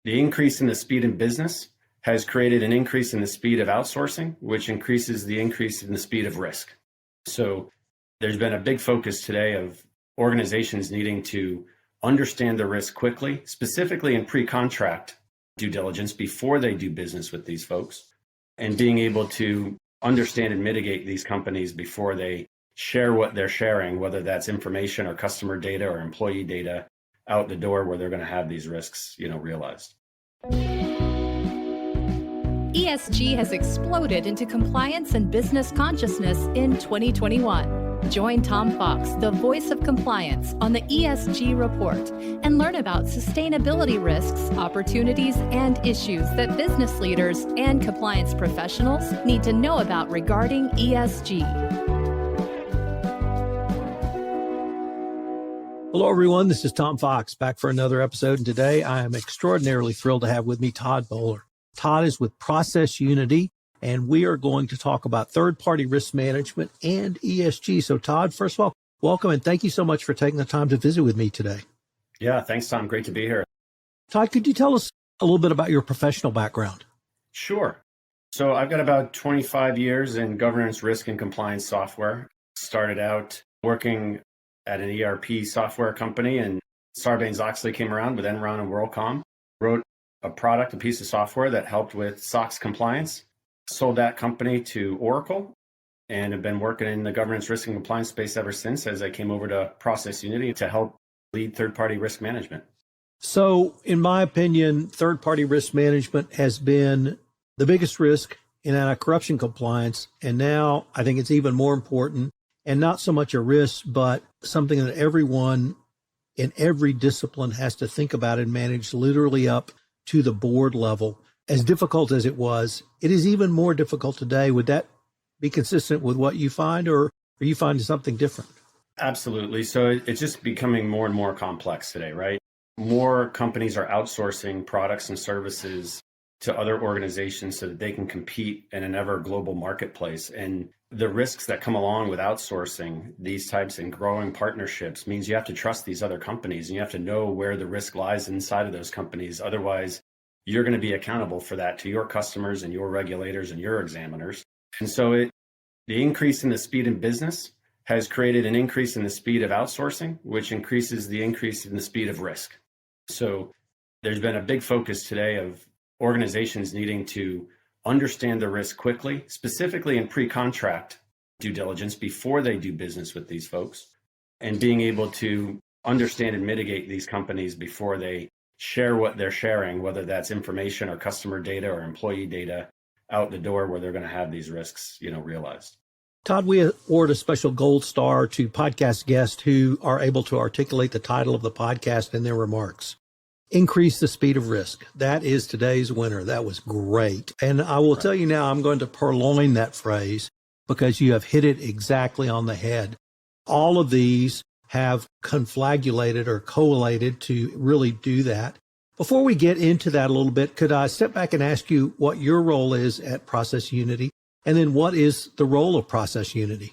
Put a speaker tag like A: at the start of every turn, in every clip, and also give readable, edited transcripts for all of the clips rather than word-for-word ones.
A: The increase in the speed in business has created an increase in the speed of outsourcing, which increases the increase in the speed of risk. So there's been a big focus today of organizations needing to understand the risk quickly, specifically in pre-contract due diligence before they do business with these folks, and being able to understand and mitigate these companies before they share what they're sharing, whether that's information or customer data or employee data out the door where they're going to have these risks, realized.
B: ESG has exploded into compliance and business consciousness in 2021. Join Tom Fox, the voice of compliance, on the ESG Report and learn about sustainability risks, opportunities, and issues that business leaders and compliance professionals need to know about regarding ESG.
C: Hello, everyone. This is Tom Fox back for another episode. And today I am extraordinarily thrilled to have with me Todd Boehler. Todd is with ProcessUnity, and we are going to talk about third-party risk management and ESG. So, Todd, first of all, welcome and thank you so much for taking the time to visit with me today.
A: Yeah, thanks, Tom. Great to be here.
C: Todd, could you tell us a little bit about your professional background?
A: Sure. So I've got about 25 years in governance, risk, and compliance software. Started out working at an ERP software company, and Sarbanes-Oxley came around with Enron and WorldCom. Wrote a product, a piece of software that helped with SOX compliance. Sold that company to Oracle and have been working in the governance, risk, and compliance space ever since, as I came over to ProcessUnity to help lead third-party risk management.
C: So, in my opinion, third-party risk management has been the biggest risk in anti-corruption compliance. And now I think it's even more important, and not so much a risk, but something that everyone in every discipline has to think about and manage, literally up to the board level. As difficult as it was, it is even more difficult today. Would that be consistent with what you find, or are you finding something different?
A: Absolutely. So it's just becoming more and more complex today, right? More companies are outsourcing products and services to other organizations so that they can compete in an ever global marketplace. And the risks that come along with outsourcing these types and growing partnerships means you have to trust these other companies and you have to know where the risk lies inside of those companies. Otherwise, you're going to be accountable for that to your customers and your regulators and your examiners. And so the increase in the speed in business has created an increase in the speed of outsourcing, which increases the increase in the speed of risk. So there's been a big focus today of organizations needing to understand the risk quickly, specifically in pre-contract due diligence before they do business with these folks, and being able to understand and mitigate these companies before they share what they're sharing, whether that's information or customer data or employee data out the door where they're going to have these risks, realized.
C: Todd, we award a special gold star to podcast guests who are able to articulate the title of the podcast in their remarks. Increase the speed of risk. That is today's winner. That was great. And I will tell you now, I'm going to purloin that phrase because you have hit it exactly on the head. All of these have conflagulated or collated to really do that. Before we get into that a little bit, could I step back and ask you what your role is at ProcessUnity? And then what is the role of ProcessUnity?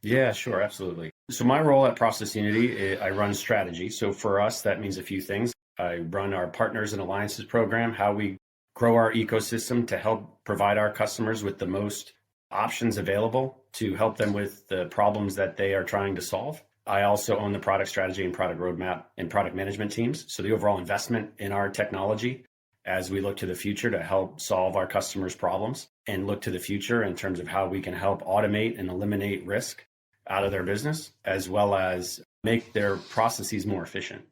A: Yeah, sure. Absolutely. So my role at ProcessUnity, I run strategy. So for us, that means a few things. I run our Partners and Alliances program, how we grow our ecosystem to help provide our customers with the most options available to help them with the problems that they are trying to solve. I also own the product strategy and product roadmap and product management teams. So the overall investment in our technology as we look to the future to help solve our customers' problems and look to the future in terms of how we can help automate and eliminate risk out of their business, as well as make their processes more efficient.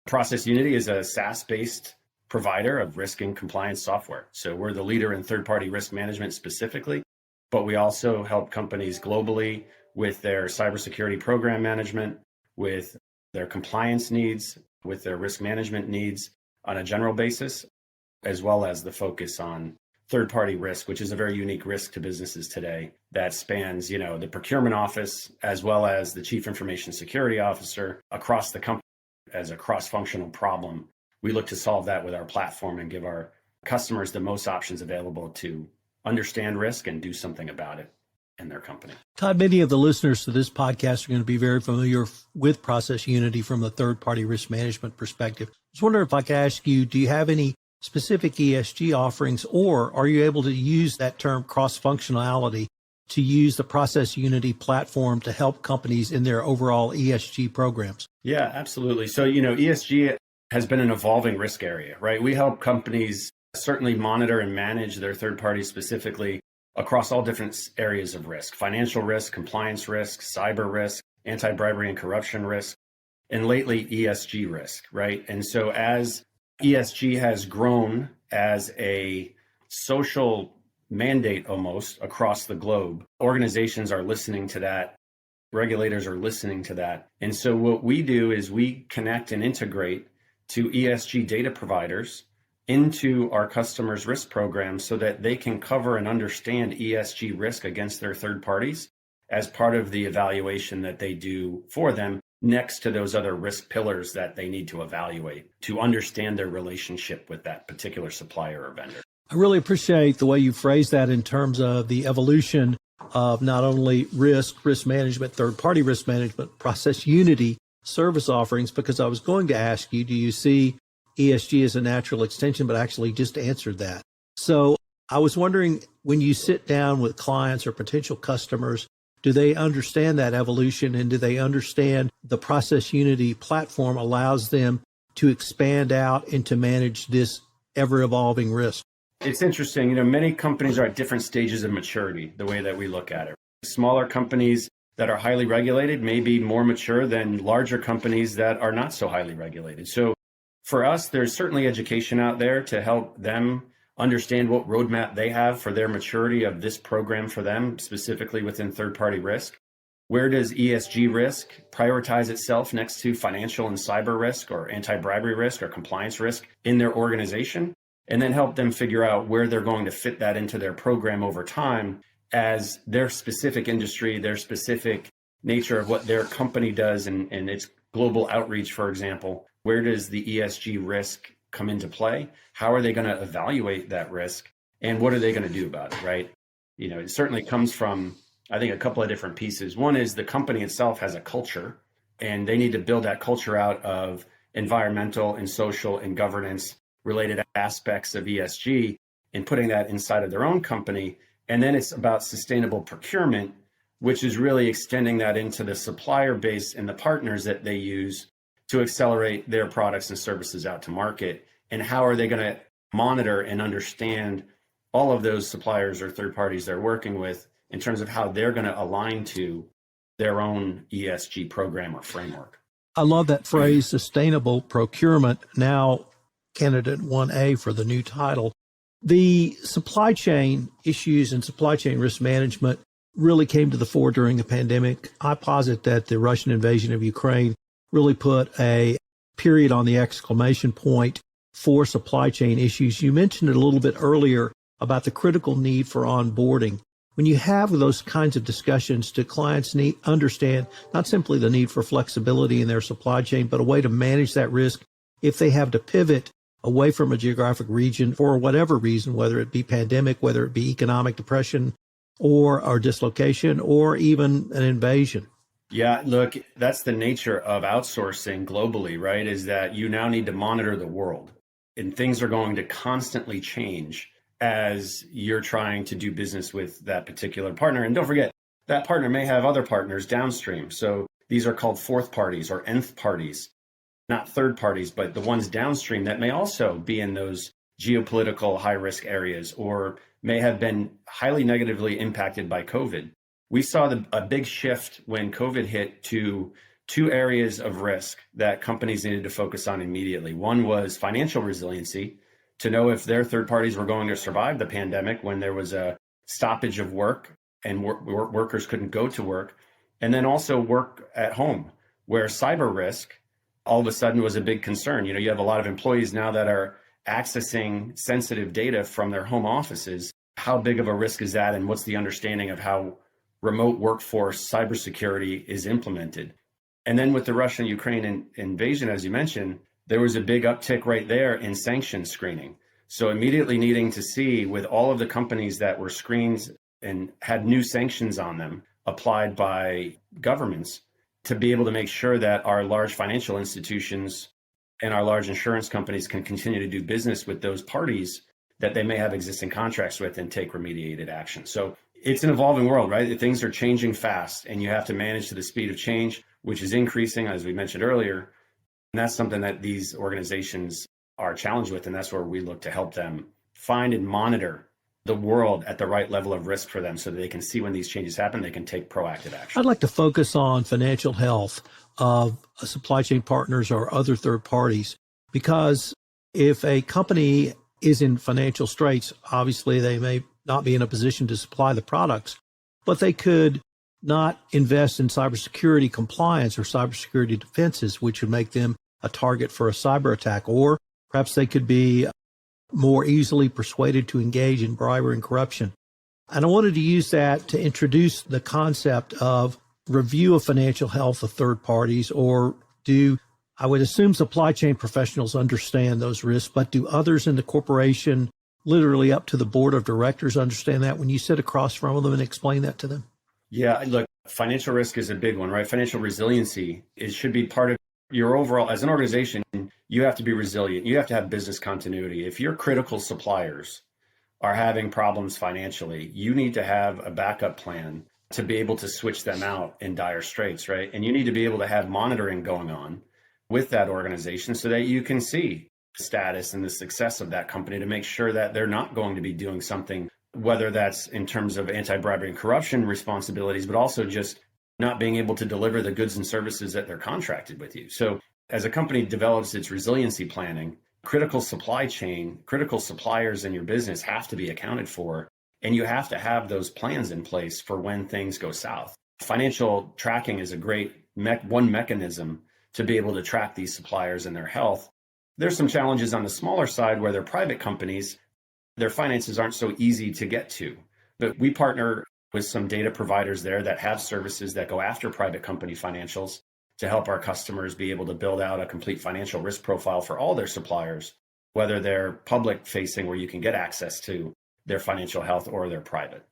A: ProcessUnity is a SaaS-based provider of risk and compliance software. So we're the leader in third-party risk management specifically, but we also help companies globally with their cybersecurity program management, with their compliance needs, with their risk management needs on a general basis, as well as the focus on third-party risk, which is a very unique risk to businesses today that spans, the procurement office, as well as the chief information security officer across the company as a cross-functional problem. We look to solve that with our platform and give our customers the most options available to understand risk and do something about it in their company.
C: Todd, many of the listeners to this podcast are going to be very familiar with ProcessUnity from the third-party risk management perspective. I was wondering if I could ask you, do you have any specific ESG offerings, or are you able to use that term cross-functionality to use the ProcessUnity platform to help companies in their overall ESG programs?
A: Yeah, absolutely. So, ESG has been an evolving risk area, right? We help companies certainly monitor and manage their third parties specifically across all different areas of risk: financial risk, compliance risk, cyber risk, anti-bribery and corruption risk, and lately ESG risk, right? And so as ESG has grown as a social mandate almost across the globe, organizations are listening to that. Regulators are listening to that. And so what we do is we connect and integrate to ESG data providers into our customers' risk programs so that they can cover and understand ESG risk against their third parties as part of the evaluation that they do for them, next to those other risk pillars that they need to evaluate to understand their relationship with that particular supplier or vendor.
C: I really appreciate the way you phrase that in terms of the evolution of not only risk management, third-party risk management, ProcessUnity service offerings, because I was going to ask you, do you see ESG as a natural extension, but actually just answered that. So I was wondering, when you sit down with clients or potential customers, do they understand that evolution, and do they understand the ProcessUnity platform allows them to expand out and to manage this ever-evolving risk?
A: It's interesting. Many companies are at different stages of maturity, the way that we look at it. Smaller companies that are highly regulated may be more mature than larger companies that are not so highly regulated. So for us, there's certainly education out there to help them understand what roadmap they have for their maturity of this program for them, specifically within third-party risk. Where does ESG risk prioritize itself next to financial and cyber risk or anti-bribery risk or compliance risk in their organization? And then help them figure out where they're going to fit that into their program over time as their specific industry, their specific nature of what their company does and its global outreach, for example. Where does the ESG risk come into play? How are they going to evaluate that risk? And what are they going to do about it, right? It certainly comes from, I think, a couple of different pieces. One is the company itself has a culture, and they need to build that culture out of environmental and social and governance related aspects of ESG and putting that inside of their own company. And then it's about sustainable procurement, which is really extending that into the supplier base and the partners that they use to accelerate their products and services out to market. And how are they going to monitor and understand all of those suppliers or third parties they're working with in terms of how they're going to align to their own ESG program or framework?
C: I love that phrase, sustainable procurement. Now, candidate 1A for the new title. The supply chain issues and supply chain risk management really came to the fore during the pandemic. I posit that the Russian invasion of Ukraine really put a period on the exclamation point for supply chain issues. You mentioned it a little bit earlier about the critical need for onboarding. When you have those kinds of discussions, do clients understand not simply the need for flexibility in their supply chain, but a way to manage that risk if they have to pivot away from a geographic region for whatever reason, whether it be pandemic, whether it be economic depression or dislocation, or even an invasion?
A: Yeah, look, that's the nature of outsourcing globally, right? Is that you now need to monitor the world, and things are going to constantly change as you're trying to do business with that particular partner. And don't forget, that partner may have other partners downstream. So these are called fourth parties or nth parties. Not third parties, but the ones downstream that may also be in those geopolitical high-risk areas or may have been highly negatively impacted by COVID. We saw a big shift when COVID hit to two areas of risk that companies needed to focus on immediately. One was financial resiliency, to know if their third parties were going to survive the pandemic when there was a stoppage of work and workers couldn't go to work. And then also work at home, where cyber risk all of a sudden was a big concern. You have a lot of employees now that are accessing sensitive data from their home offices. How big of a risk is that? And what's the understanding of how remote workforce cybersecurity is implemented? And then with the Russian-Ukraine invasion, as you mentioned, there was a big uptick right there in sanction screening. So immediately needing to see, with all of the companies that were screened and had new sanctions on them applied by governments, to be able to make sure that our large financial institutions and our large insurance companies can continue to do business with those parties that they may have existing contracts with and take remediated action. So it's an evolving world, right? Things are changing fast, and you have to manage to the speed of change, which is increasing, as we mentioned earlier. And that's something that these organizations are challenged with, and that's where we look to help them find and monitor the world at the right level of risk for them so that they can see when these changes happen, they can take proactive action.
C: I'd like to focus on financial health of supply chain partners or other third parties, because if a company is in financial straits, obviously they may not be in a position to supply the products, but they could not invest in cybersecurity compliance or cybersecurity defenses, which would make them a target for a cyber attack, or perhaps they could be more easily persuaded to engage in bribery and corruption. And I wanted to use that to introduce the concept of review of financial health of third parties, or I would assume supply chain professionals understand those risks, but do others in the corporation, literally up to the board of directors, understand that when you sit across from them and explain that to them?
A: Yeah, look, financial risk is a big one, right? Financial resiliency, it should be part of your overall, as an organization, you have to be resilient. You have to have business continuity. If your critical suppliers are having problems financially, you need to have a backup plan to be able to switch them out in dire straits, right? And you need to be able to have monitoring going on with that organization so that you can see the status and the success of that company to make sure that they're not going to be doing something, whether that's in terms of anti-bribery and corruption responsibilities, but also just not being able to deliver the goods and services that they're contracted with you. So as a company develops its resiliency planning, critical supply chain, critical suppliers in your business have to be accounted for, and you have to have those plans in place for when things go south. Financial tracking is a great one mechanism to be able to track these suppliers and their health. There's some challenges on the smaller side where they're private companies. Their finances aren't so easy to get to, but we partner with some data providers there that have services that go after private company financials to help our customers be able to build out a complete financial risk profile for all their suppliers, whether they're public facing where you can get access to their financial health or they're private.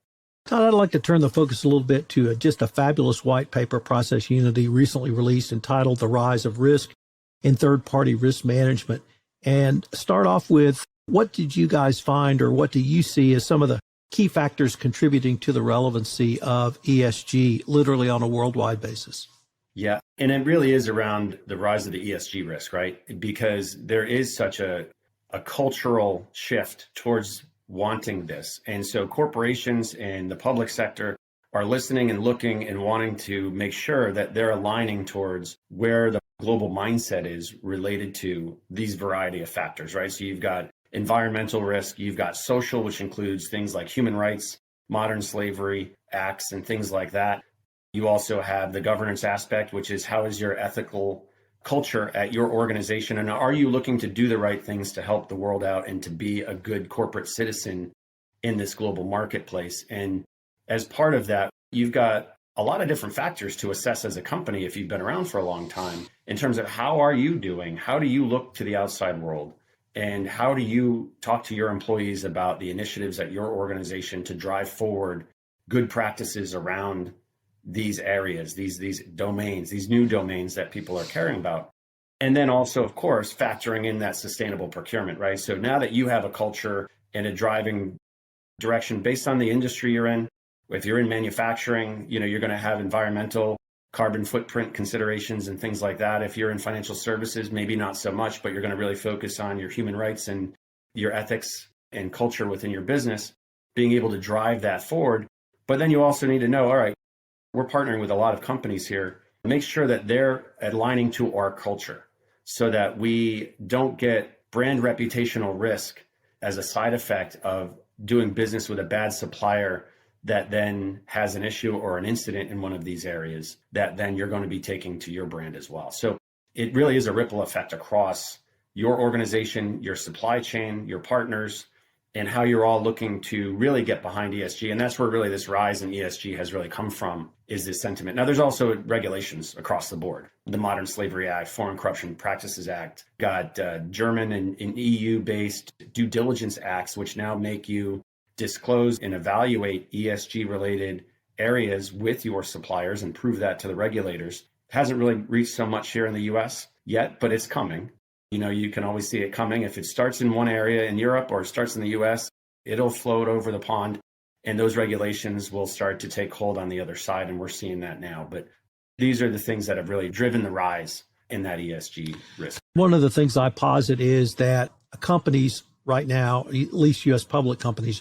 C: Todd, I'd like to turn the focus a little bit to just a fabulous white paper ProcessUnity recently released entitled The Rise of Risk in Third-Party Risk Management, and start off with, what did you guys find, or what do you see as some of the key factors contributing to the relevancy of ESG, literally on a worldwide basis?
A: Yeah, and it really is around the rise of the ESG risk, right? Because there is such a cultural shift towards wanting this. And so corporations and the public sector are listening and looking and wanting to make sure that they're aligning towards where the global mindset is related to these variety of factors, right? So you've got environmental risk, you've got social, which includes things like human rights, modern slavery acts, and things like that. You also have the governance aspect, which is how is your ethical culture at your organization? And are you looking to do the right things to help the world out and to be a good corporate citizen in this global marketplace? And as part of that, you've got a lot of different factors to assess as a company if you've been around for a long time in terms of how are you doing? How do you look to the outside world? And how do you talk to your employees about the initiatives at your organization to drive forward good practices around these areas, these domains, these new domains that people are caring about? And then also, of course, factoring in that sustainable procurement, right? So now that you have a culture and a driving direction based on the industry you're in, if you're in manufacturing, you're going to have environmental carbon footprint considerations and things like that. If you're in financial services, maybe not so much, but you're going to really focus on your human rights and your ethics and culture within your business, being able to drive that forward. But then you also need to know, all right, we're partnering with a lot of companies here. Make sure that they're aligning to our culture so that we don't get brand reputational risk as a side effect of doing business with a bad supplier that then has an issue or an incident in one of these areas that then you're going to be taking to your brand as well. So it really is a ripple effect across your organization, your supply chain, your partners, and how you're all looking to really get behind ESG. And that's where really this rise in ESG has really come from, is this sentiment. Now, there's also regulations across the board. The Modern Slavery Act, Foreign Corruption Practices Act, got German and EU-based due diligence acts, which now make you disclose and evaluate ESG-related areas with your suppliers and prove that to the regulators. Hasn't really reached so much here in the US yet, but it's coming. You can always see it coming. If it starts in one area in Europe or it starts in the US, it'll float over the pond and those regulations will start to take hold on the other side. And we're seeing that now. But these are the things that have really driven the rise in that ESG risk.
C: One of the things I posit is that companies right now, at least U.S. public companies,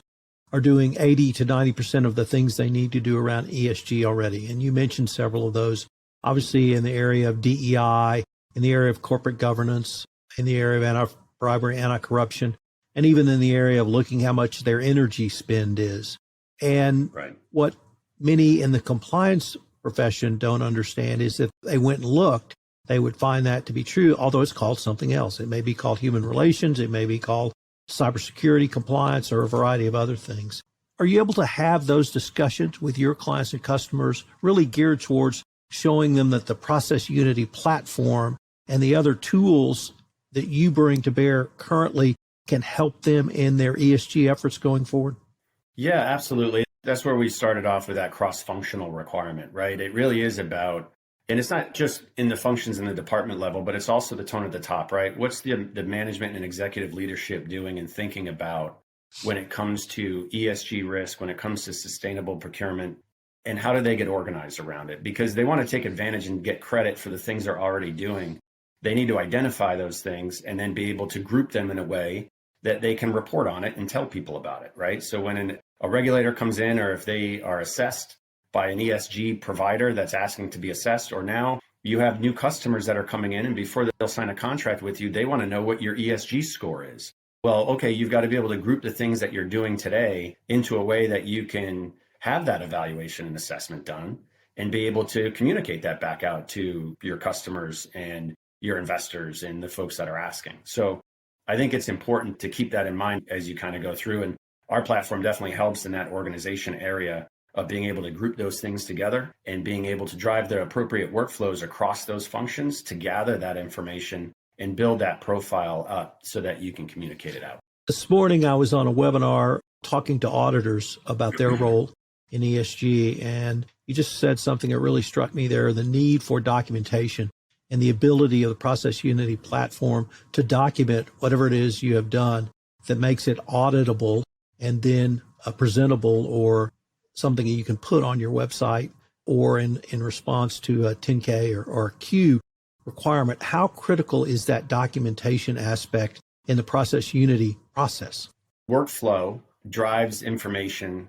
C: are doing 80 to 90% of the things they need to do around ESG already. And you mentioned several of those, obviously in the area of DEI, in the area of corporate governance, in the area of anti-bribery, anti-corruption, and even in the area of looking how much their energy spend is. And what many in the compliance profession don't understand is if they went and looked, they would find that to be true, although it's called something else. It may be called human relations. It may be called cybersecurity compliance or a variety of other things. Are you able to have those discussions with your clients and customers really geared towards showing them that the ProcessUnity platform and the other tools that you bring to bear currently can help them in their ESG efforts going forward?
A: Yeah, absolutely. That's where we started off with that cross-functional requirement, right? It really is about, and it's not just in the functions in the department level, but it's also the tone at the top, right? What's the management and executive leadership doing and thinking about when it comes to ESG risk, when it comes to sustainable procurement, and how do they get organized around it? Because they want to take advantage and get credit for the things they're already doing. They need to identify those things and then be able to group them in a way that they can report on it and tell people about it, right? So when a regulator comes in, or if they are assessed by an ESG provider that's asking to be assessed, or now you have new customers that are coming in and before they'll sign a contract with you, they want to know what your ESG score is. Well, okay, you've got to be able to group the things that you're doing today into a way that you can have that evaluation and assessment done and be able to communicate that back out to your customers and your investors and the folks that are asking. So I think it's important to keep that in mind as you kind of go through. And our platform definitely helps in that organization area of being able to group those things together and being able to drive the appropriate workflows across those functions to gather that information and build that profile up so that you can communicate it out.
C: This morning, I was on a webinar talking to auditors about their role in ESG, and you just said something that really struck me there, the need for documentation and the ability of the ProcessUnity platform to document whatever it is you have done that makes it auditable and then presentable or something that you can put on your website or in response to a 10K or a Q requirement. How critical is that documentation aspect in the ProcessUnity process?
A: Workflow drives information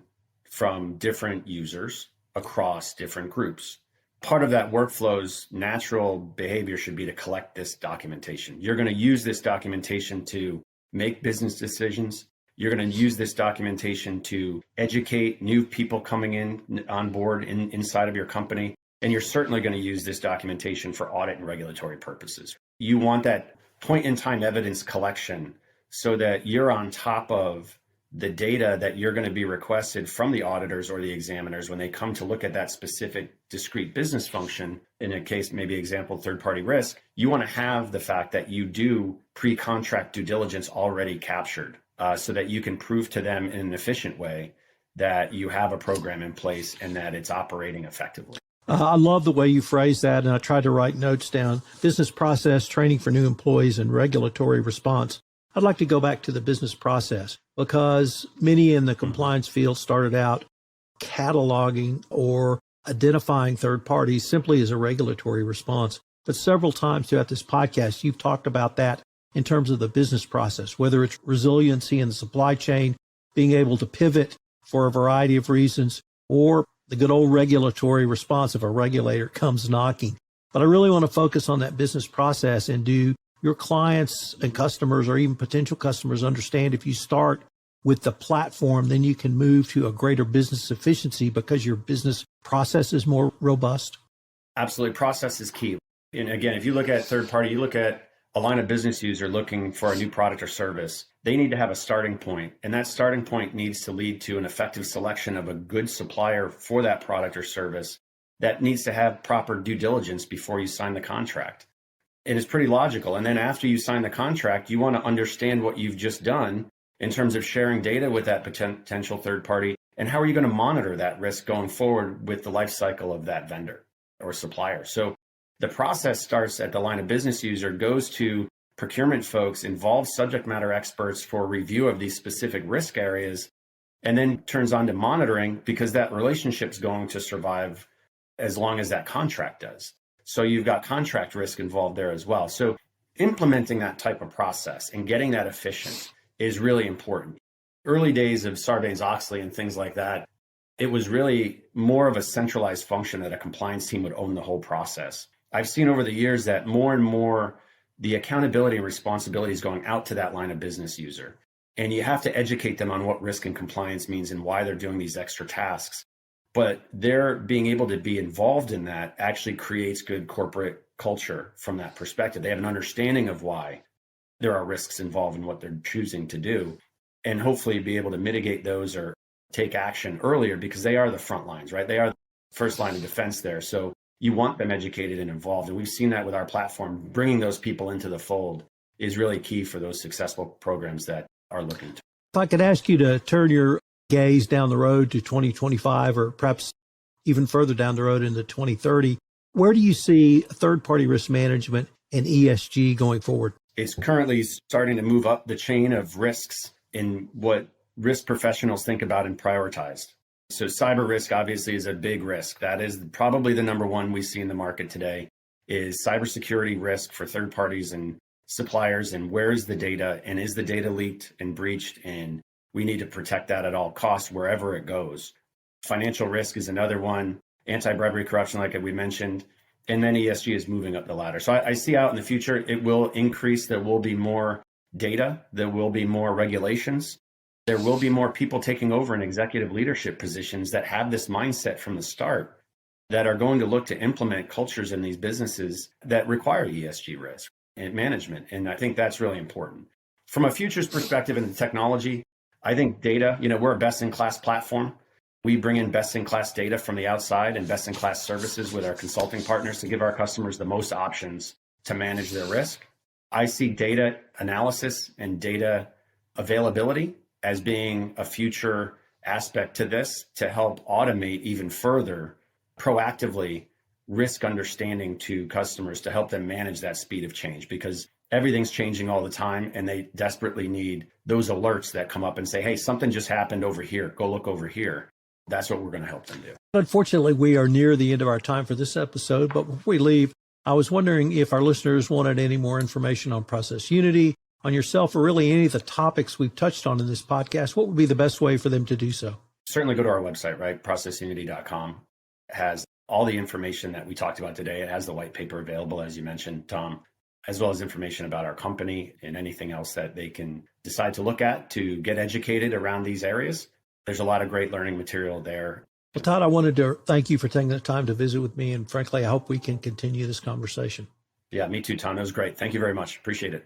A: from different users across different groups. Part of that workflow's natural behavior should be to collect this documentation. You're going to use this documentation to make business decisions. You're going to use this documentation to educate new people coming in on board inside of your company. And you're certainly going to use this documentation for audit and regulatory purposes. You want that point in time evidence collection so that you're on top of the data that you're going to be requested from the auditors or the examiners when they come to look at that specific discrete business function. In a case, maybe example, third-party risk, you want to have the fact that you do pre-contract due diligence already captured so that you can prove to them in an efficient way that you have a program in place and that it's operating effectively.
C: I love the way you phrase that, and I tried to write notes down. Business process, training for new employees, and regulatory response. I'd like to go back to the business process because many in the compliance field started out cataloging or identifying third parties simply as a regulatory response. But several times throughout this podcast, you've talked about that in terms of the business process, whether it's resiliency in the supply chain, being able to pivot for a variety of reasons, or the good old regulatory response if a regulator comes knocking. But I really want to focus on that business process. And do your clients and customers or even potential customers understand if you start with the platform, then you can move to a greater business efficiency because your business process is more robust?
A: Absolutely. Process is key. And again, if you look at third party, you look at a line of business user looking for a new product or service, they need to have a starting point. And that starting point needs to lead to an effective selection of a good supplier for that product or service that needs to have proper due diligence before you sign the contract. And it's pretty logical. And then after you sign the contract, you want to understand what you've just done in terms of sharing data with that potential third party. And how are you going to monitor that risk going forward with the life cycle of that vendor or supplier? So the process starts at the line of business user, goes to procurement folks involve subject matter experts for review of these specific risk areas, and then turns on to monitoring, because that relationship's going to survive as long as that contract does. So you've got contract risk involved there as well. So implementing that type of process and getting that efficient is really important. Early days of Sarbanes-Oxley and things like that, it was really more of a centralized function that a compliance team would own the whole process. I've seen over the years that more and more the accountability and responsibility is going out to that line of business user. And you have to educate them on what risk and compliance means and why they're doing these extra tasks. But their being able to be involved in that actually creates good corporate culture from that perspective. They have an understanding of why there are risks involved in what they're choosing to do, and hopefully be able to mitigate those or take action earlier, because they are the front lines, right? They are the first line of defense there. So you want them educated and involved. And we've seen that with our platform. Bringing those people into the fold is really key for those successful programs that are looking to.
C: If I could ask you to turn your gaze down the road to 2025, or perhaps even further down the road into 2030, where do you see third-party risk management and ESG going forward?
A: It's currently starting to move up the chain of risks in what risk professionals think about and prioritize. So cyber risk obviously is a big risk. That is probably the number one we see in the market today, is cybersecurity risk for third parties and suppliers. And where is the data? And is the data leaked and breached? And we need to protect that at all costs wherever it goes. Financial risk is another one. Anti-bribery, corruption, like we mentioned. And then ESG is moving up the ladder. So I see out in the future, it will increase. There will be more data. There will be more regulations. There will be more people taking over in executive leadership positions that have this mindset from the start, that are going to look to implement cultures in these businesses that require ESG risk and management. And I think that's really important. From a futures perspective in the technology, I think data, we're a best-in-class platform. We bring in best-in-class data from the outside and best-in-class services with our consulting partners to give our customers the most options to manage their risk. I see data analysis and data availability as being a future aspect to this, to help automate even further proactively risk understanding to customers, to help them manage that speed of change, because everything's changing all the time and they desperately need those alerts that come up and say, hey, something just happened over here. Go look over here. That's what we're going to help them do.
C: Unfortunately, we are near the end of our time for this episode, but before we leave, I was wondering if our listeners wanted any more information on ProcessUnity, on yourself, or really any of the topics we've touched on in this podcast. What would be the best way for them to do so?
A: Certainly go to our website, right? ProcessUnity.com. It has all the information that we talked about today. It has the white paper available, as you mentioned, Tom, as well as information about our company and anything else that they can decide to look at to get educated around these areas. There's a lot of great learning material there.
C: Well, Todd, I wanted to thank you for taking the time to visit with me. And frankly, I hope we can continue this conversation.
A: Yeah, me too, Tom. It was great. Thank you very much. Appreciate it.